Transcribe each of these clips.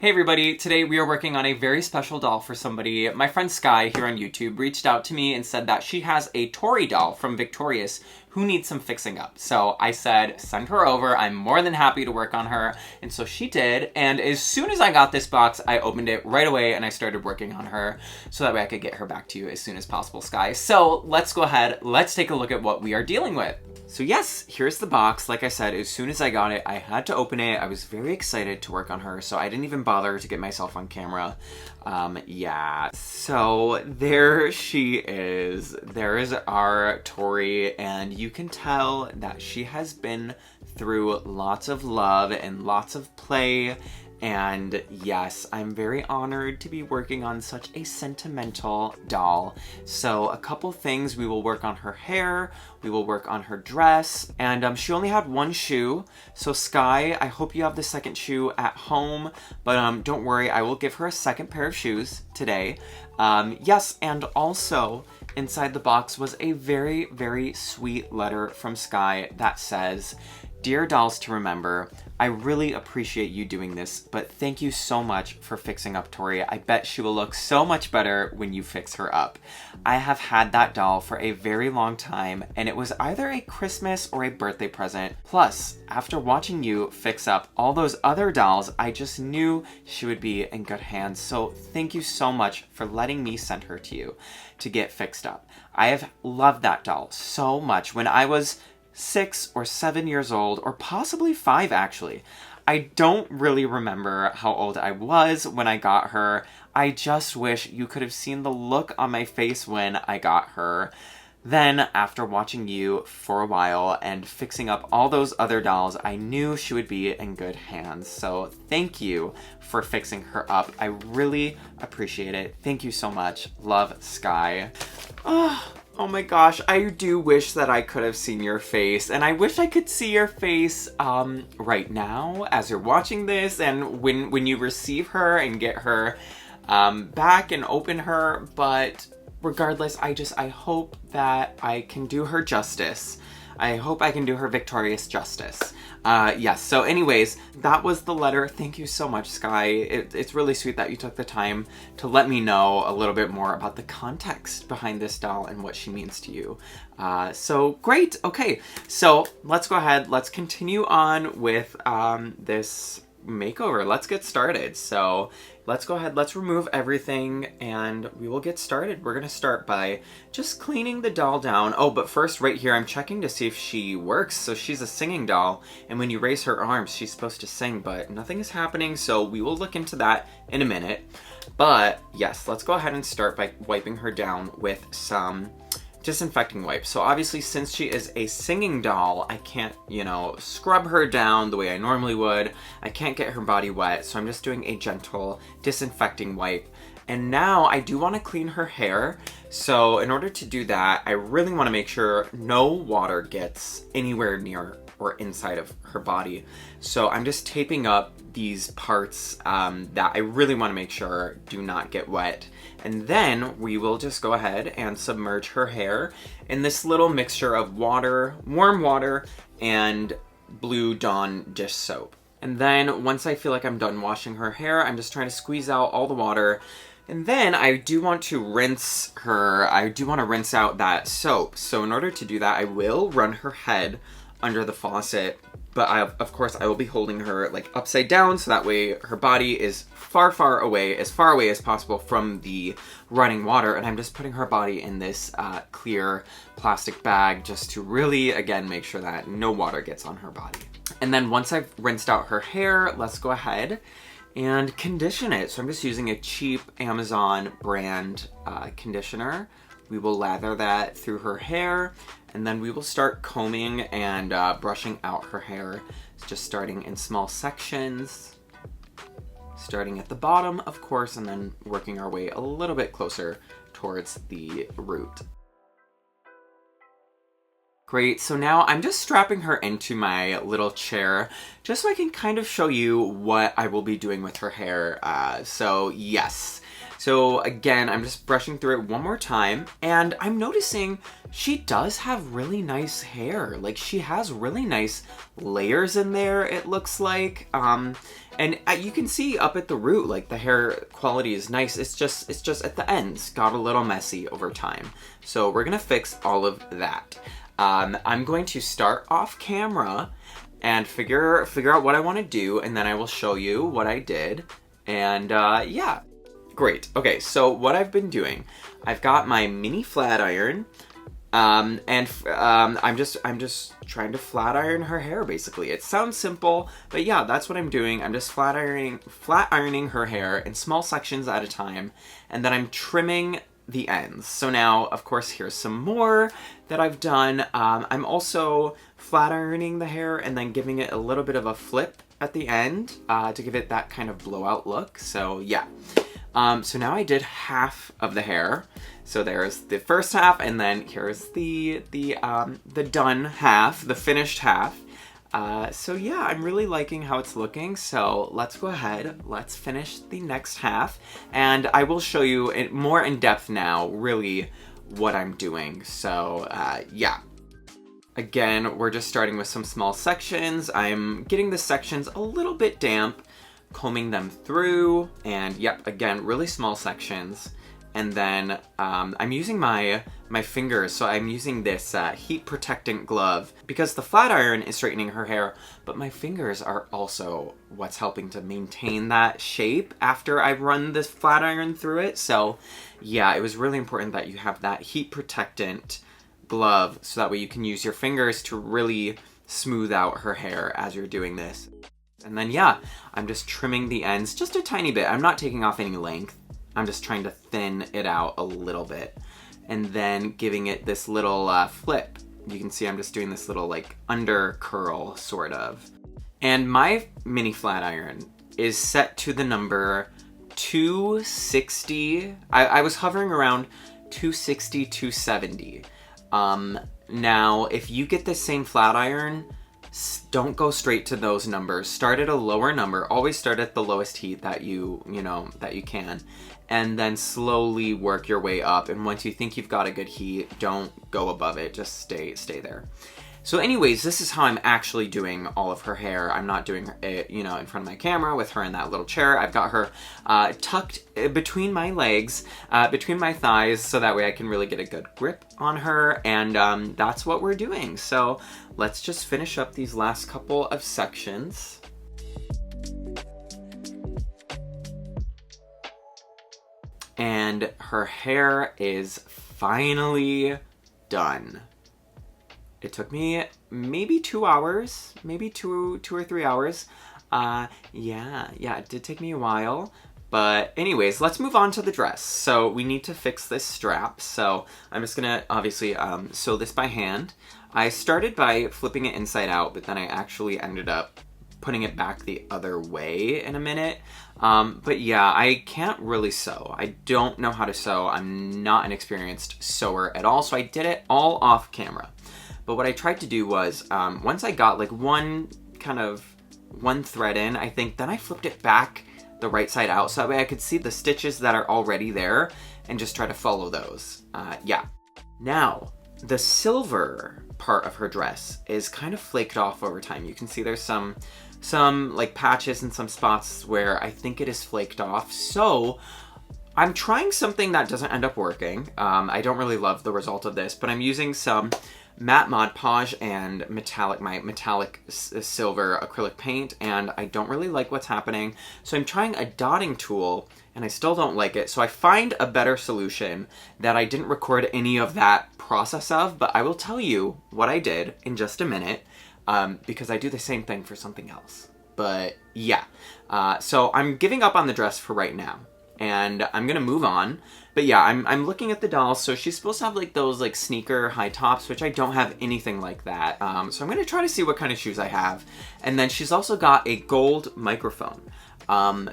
Hey everybody, today we are working on a very special doll for somebody. My friend Skye here on YouTube reached out to me and said that she has a Tori doll from Victorious who needs some fixing up. So I said, send her over. I'm more than happy to work on her. And so she did. And as soon as I got this box, I opened it right away and I started working on her so that way I could get her back to you as soon as possible, Skye. So let's go ahead. Let's take a look at what we are dealing with. So yes, here's the box. Like I said, as soon as I got it, I had to open it. I was very excited to work on her, so I didn't even bother to get myself on camera. Yeah, so there she is. There is our Tori, and you can tell that she has been through lots of love and lots of play. And yes, I'm very honored to be working on such a sentimental doll. So a couple things, we will work on her hair, we will work on her dress, and she only had one shoe. So Skye, I hope you have the second shoe at home, but don't worry, I will give her a second pair of shoes today. Yes, and also inside the box was a very, very sweet letter from Skye that says, "Dear Dolls to Remember, I really appreciate you doing this, but thank you so much for fixing up Tori. I bet she will look so much better when you fix her up. I have had that doll for a very long time, and it was either a Christmas or a birthday present. Plus, after watching you fix up all those other dolls, I just knew she would be in good hands. So thank you so much for letting me send her to you to get fixed up. I have loved that doll so much. When I was 6 or 7 years old, or possibly 5 actually. I don't really remember how old I was when I got her. I just wish you could have seen the look on my face when I got her. Then, after watching you for a while and fixing up all those other dolls, I knew she would be in good hands. So thank you for fixing her up. I really appreciate it. Thank you so much. Love, Skye." Oh my gosh, I do wish that I could have seen your face, and I wish I could see your face right now as you're watching this and when you receive her and get her back and open her, but regardless, I hope that I can do her justice. I hope I can do her victorious justice. Yes, so anyways, that was the letter. Thank you so much, Skye. It's really sweet that you took the time to let me know a little bit more about the context behind this doll and what she means to you. So great. Okay, so let's go ahead. Let's continue on with this makeover. Let's get started. So let's go ahead, let's remove everything and we will get started. We're gonna start by just cleaning the doll down. Oh, but first right here, I'm checking to see if she works. So she's a singing doll, and when you raise her arms, she's supposed to sing, but nothing is happening. So we will look into that in a minute. But yes, let's go ahead and start by wiping her down with some disinfecting wipes. So obviously, since she is a singing doll, I can't, scrub her down the way I normally would. I can't get her body wet, so I'm just doing a gentle disinfecting wipe. And now I do want to clean her hair. So in order to do that, I really want to make sure no water gets anywhere near or inside of her body. So I'm just taping up these parts that I really want to make sure do not get wet. And then we will just go ahead and submerge her hair in this little mixture of water, warm water, and Blue Dawn dish soap. And then once I feel like I'm done washing her hair, I'm just trying to squeeze out all the water. And then I do want to rinse her. I do want to rinse out that soap. So in order to do that, I will run her head under the faucet, but of course I will be holding her like upside down so that way her body is far away as possible from the running water, and I'm just putting her body in this clear plastic bag just to really, again, make sure that no water gets on her body. And then once I've rinsed out her hair, let's go ahead and condition it. So I'm just using a cheap Amazon brand conditioner. We will lather that through her hair, and then we will start combing and brushing out her hair, just starting in small sections, starting at the bottom, of course, and then working our way a little bit closer towards the root. Great, so now I'm just strapping her into my little chair just so I can kind of show you what I will be doing with her hair. So yes. So again, I'm just brushing through it one more time, and I'm noticing she does have really nice hair. Like, she has really nice layers in there, it looks like. And you can see up at the root, like, the hair quality is nice. It's just at the ends, got a little messy over time. So we're gonna fix all of that. I'm going to start off camera and figure out what I want to do, and then I will show you what I did. And yeah. Great. Okay, so what I've been doing, I've got my mini flat iron, and I'm just trying to flat iron her hair, basically. It sounds simple, but yeah, that's what I'm doing. I'm just flat ironing her hair in small sections at a time, and then I'm trimming the ends. So now, of course, here's some more that I've done. I'm also flat ironing the hair and then giving it a little bit of a flip at the end to give it that kind of blowout look. So yeah. So now I did half of the hair. So there's the first half, and then here's the done half, the finished half. So yeah, I'm really liking how it's looking. So let's go ahead, let's finish the next half, and I will show you more in depth now, really, what I'm doing. So yeah. Again, we're just starting with some small sections. I'm getting the sections a little bit damp, combing them through, and yep, again, really small sections. And then I'm using my fingers, so I'm using this heat protectant glove because the flat iron is straightening her hair, but my fingers are also what's helping to maintain that shape after I run this flat iron through it. So yeah, it was really important that you have that heat protectant glove so that way you can use your fingers to really smooth out her hair as you're doing this. And then yeah, I'm just trimming the ends just a tiny bit. I'm not taking off any length. I'm just trying to thin it out a little bit. And then giving it this little flip. You can see I'm just doing this little like under curl sort of. And my mini flat iron is set to the number 260. I was hovering around 260, 270. Now, if you get the same flat iron, don't go straight to those numbers. Start at a lower number. Always start at the lowest heat that you can, and then slowly work your way up. And once you think you've got a good heat, don't go above it. Just stay there. So anyways, this is how I'm actually doing all of her hair. I'm not doing it, in front of my camera with her in that little chair. I've got her tucked between my legs, between my thighs, so that way I can really get a good grip on her, and that's what we're doing. So let's just finish up these last couple of sections. And her hair is finally done. It took me maybe 2 hours, maybe two or 3 hours. Yeah, it did take me a while. But anyways, let's move on to the dress. So we need to fix this strap. So I'm just gonna obviously sew this by hand. I started by flipping it inside out, but then I actually ended up putting it back the other way in a minute. But yeah, I can't really sew. I don't know how to sew. I'm not an experienced sewer at all, so I did it all off camera. But what I tried to do was, once I got like one thread in, I think, then I flipped it back the right side out so that way I could see the stitches that are already there and just try to follow those. Yeah. Now, the silver part of her dress is kind of flaked off over time. You can see there's some like patches and some spots where I think it is flaked off. So I'm trying something that doesn't end up working. I don't really love the result of this, but I'm using some matte Mod Podge and my metallic silver acrylic paint, and I don't really like what's happening. So I'm trying a dotting tool, and I still don't like it. So I find a better solution that I didn't record any of that process of, but I will tell you what I did in just a minute, because I do the same thing for something else. But yeah, so I'm giving up on the dress for right now, and I'm gonna move on. But yeah, I'm looking at the doll. So she's supposed to have like those like sneaker high tops, which I don't have anything like that. So I'm gonna try to see what kind of shoes I have. And then she's also got a gold microphone.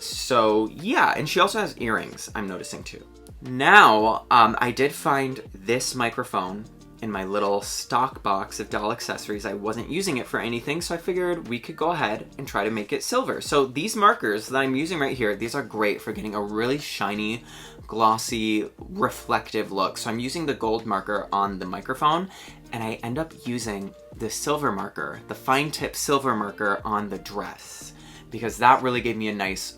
So yeah, and she also has earrings, I'm noticing too. Now, I did find this microphone in my little stock box of doll accessories. I wasn't using it for anything, so I figured we could go ahead and try to make it silver. So these markers that I'm using right here, these are great for getting a really shiny, glossy, reflective look. So I'm using the gold marker on the microphone, and I end up using the silver marker, the fine tip silver marker on the dress, because that really gave me a nice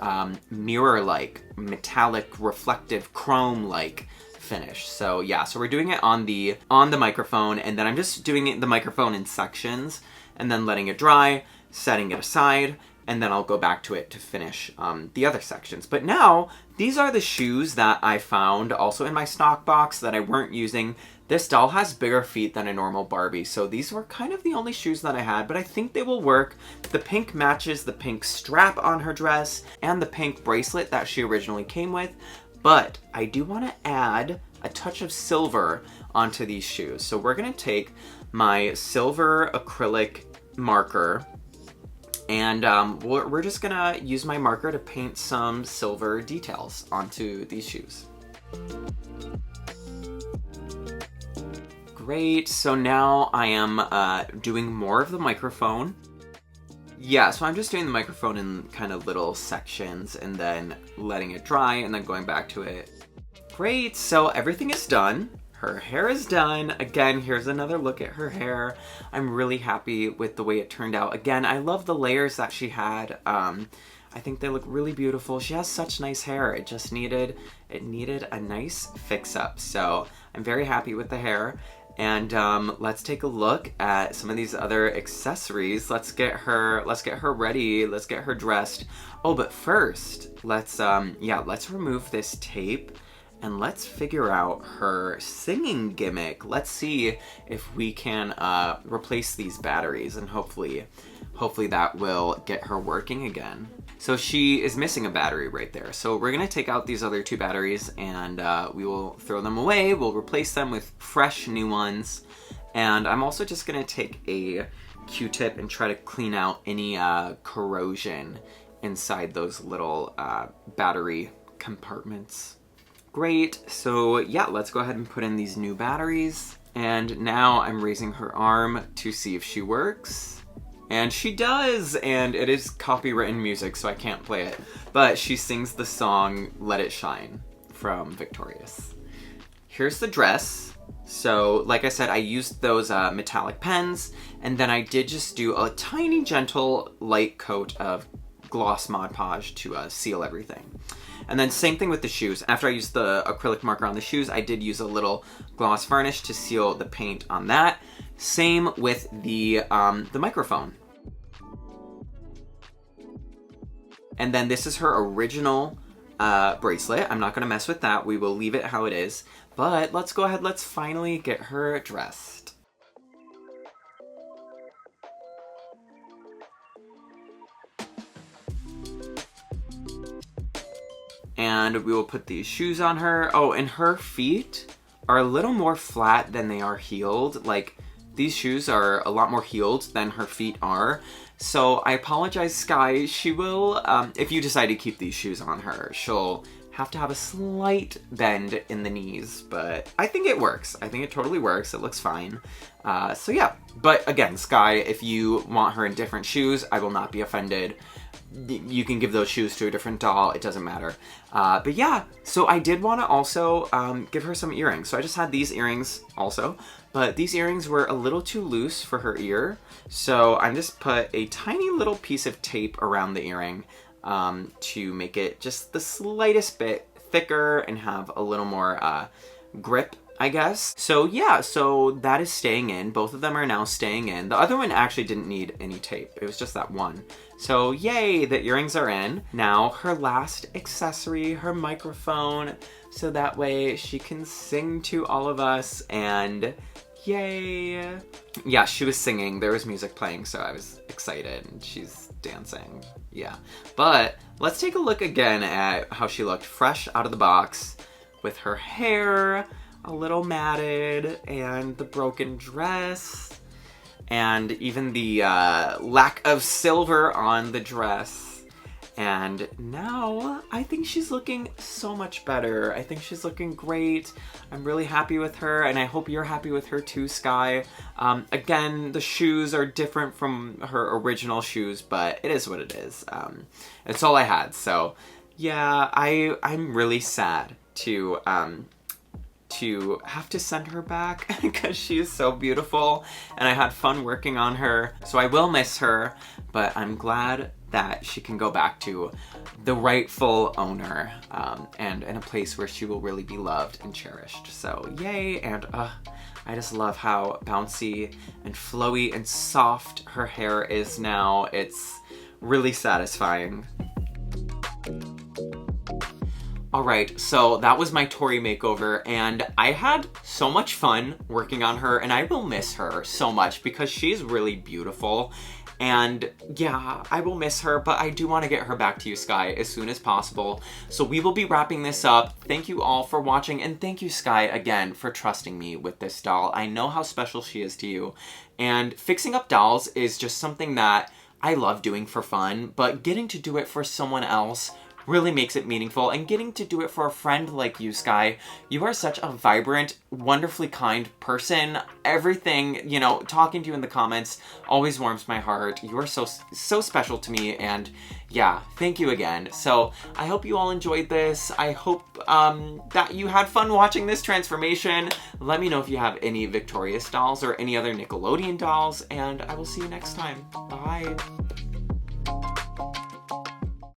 mirror-like, metallic, reflective, chrome-like finish. So yeah, so we're doing it on the microphone, and then I'm just doing the microphone in sections and then letting it dry, setting it aside, and then I'll go back to it to finish the other sections. But now, these are the shoes that I found also in my stock box that I weren't using. This doll has bigger feet than a normal Barbie, so these were kind of the only shoes that I had, but I think they will work. The pink matches the pink strap on her dress and the pink bracelet that she originally came with, but I do want to add a touch of silver onto these shoes. So we're going to take my silver acrylic marker, and we're just going to use my marker to paint some silver details onto these shoes. Great, so now I am doing more of the microphone. Yeah, so I'm just doing the microphone in kind of little sections and then letting it dry and then going back to it. Great, so everything is done. Her hair is done. Again, here's another look at her hair. I'm really happy with the way it turned out. Again, I love the layers that she had. I think they look really beautiful. She has such nice hair. It just needed a nice fix up. So I'm very happy with the hair. And let's take a look at some of these other accessories. Let's get her ready. Let's get her dressed. Oh, but first, let's remove this tape and let's figure out her singing gimmick. Let's see if we can replace these batteries, and hopefully that will get her working again. So she is missing a battery right there. So we're gonna take out these other two batteries and we will throw them away. We'll replace them with fresh new ones. And I'm also just gonna take a Q-tip and try to clean out any corrosion inside those little battery compartments. Great, so yeah, let's go ahead and put in these new batteries. And now I'm raising her arm to see if she works. And she does, and it is copywritten music, so I can't play it. But she sings the song Let It Shine from Victorious. Here's the dress. So, like I said, I used those metallic pens, and then I did just do a tiny, gentle, light coat of gloss Mod Podge to seal everything. And then same thing with the shoes. After I used the acrylic marker on the shoes, I did use a little gloss varnish to seal the paint on that. Same with the microphone. And then this is her original bracelet. I'm not gonna mess with that. We will leave it how it is. But let's go ahead, let's finally get her dressed. And we will put these shoes on her. Oh, and her feet are a little more flat than they are heeled. Like, these shoes are a lot more heeled than her feet are. So I apologize, Skye. She will, if you decide to keep these shoes on her, she'll have to have a slight bend in the knees, but I think it works. I think it totally works. It looks fine. So yeah, but again, Skye, if you want her in different shoes, I will not be offended. You can give those shoes to a different doll. It doesn't matter. But yeah, so I did want to also give her some earrings. So I just had these earrings also, but these earrings were a little too loose for her ear. So I just put a tiny little piece of tape around the earring to make it just the slightest bit thicker and have a little more grip, I guess. So yeah, so that is staying in. Both of them are now staying in. The other one actually didn't need any tape. It was just that one. So yay, the earrings are in. Now her last accessory, her microphone, so that way she can sing to all of us, and yay. Yeah, she was singing. There was music playing, so I was excited, and she's dancing. Yeah. But let's take a look again at how she looked fresh out of the box with her hair a little matted and the broken dress and even the lack of silver on the dress. And now I think she's looking so much better. I think she's looking great. I'm really happy with her, and I hope you're happy with her too, Skye. Again, the shoes are different from her original shoes, but it is what it is. It's all I had. So yeah, I'm really sad to have to send her back because she is so beautiful and I had fun working on her. So I will miss her, but I'm glad that she can go back to the rightful owner and in a place where she will really be loved and cherished. So yay, and I just love how bouncy and flowy and soft her hair is now. It's really satisfying. Alright, so that was my Tori makeover, and I had so much fun working on her, and I will miss her so much because she's really beautiful. And yeah, I will miss her, but I do want to get her back to you, Skye, as soon as possible. So we will be wrapping this up. Thank you all for watching, and thank you, Skye, again, for trusting me with this doll. I know how special she is to you, and fixing up dolls is just something that I love doing for fun, but getting to do it for someone else really makes it meaningful, and getting to do it for a friend like you, Skye. You are such a vibrant, wonderfully kind person. Everything, you know, talking to you in the comments always warms my heart. You are so special to me, and yeah, thank you again. So I hope you all enjoyed this. I hope that you had fun watching this transformation. Let me know if you have any Victorious dolls or any other Nickelodeon dolls, and I will see you next time. Bye.